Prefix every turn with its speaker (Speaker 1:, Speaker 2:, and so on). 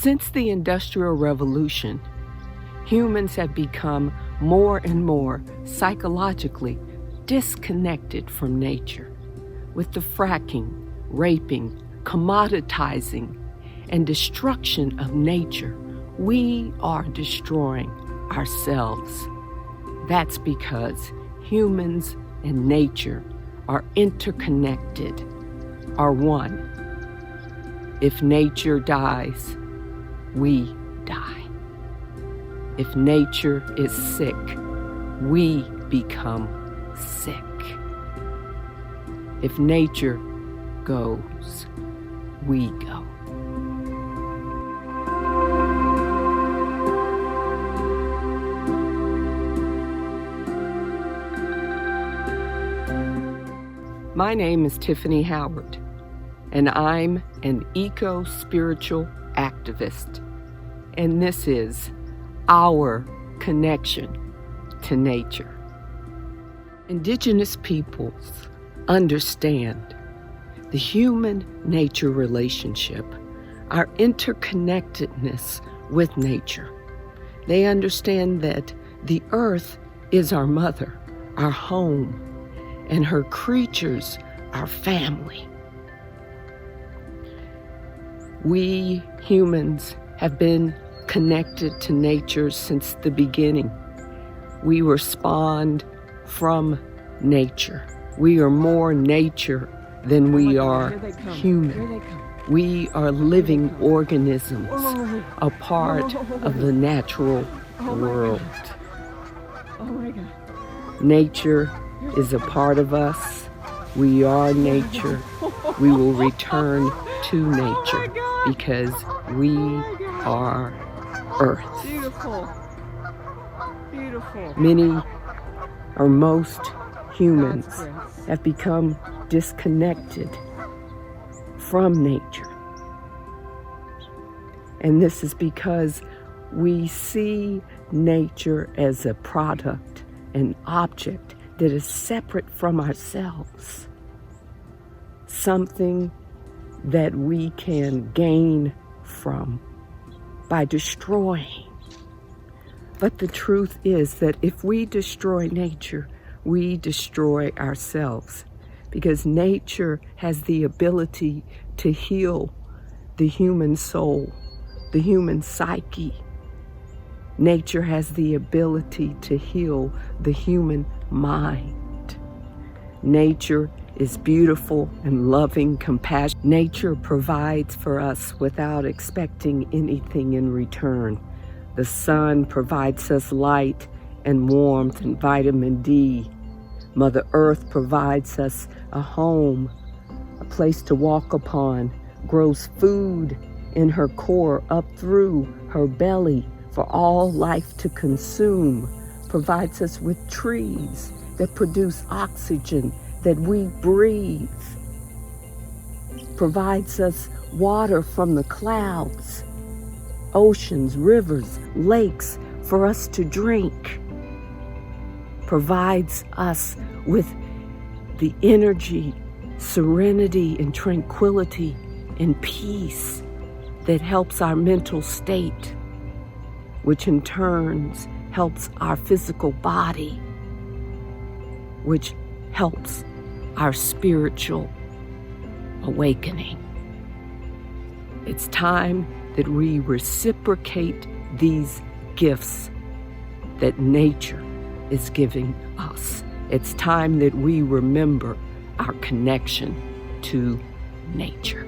Speaker 1: Since the Industrial Revolution, humans have become more and more psychologically disconnected from nature. With the fracking, raping, commoditizing, and destruction of nature, we are destroying ourselves. That's because humans and nature are interconnected, are one. If nature dies, we die. If nature is sick, we become sick. If nature goes, we go. My name is Tyffany Howard, and I'm an eco-spiritual activist, and this is our connection to nature. Indigenous peoples understand the human-nature relationship, our interconnectedness with nature. They understand that the earth is our mother, our home, and her creatures our family. We humans have been connected to nature since the beginning. We were spawned from nature. We are more nature than we are human. We are living organisms, a part of the natural world. Nature is a part of us. We are nature. We will return to nature because we are Earth.
Speaker 2: Beautiful. Beautiful.
Speaker 1: Many or most humans have become disconnected from nature. And this is because we see nature as a product, an object that is separate from ourselves, something that we can gain from by destroying. But the truth is that if we destroy nature, we destroy ourselves, because nature has the ability to heal the human soul, the human psyche. Nature has the ability to heal the human mind. Nature is beautiful and loving, compassionate. Nature provides for us without expecting anything in return. The sun provides us light and warmth and vitamin D. Mother Earth provides us a home, a place to walk upon, grows food in her core up through her belly for all life to consume, provides us with trees that produce oxygen that we breathe, provides us water from the clouds, oceans, rivers, lakes for us to drink, provides us with the energy, serenity, and tranquility and peace that helps our mental state, which in turn helps our physical body, which helps our spiritual awakening. It's time that we reciprocate these gifts that nature is giving us. It's time that we remember our connection to nature.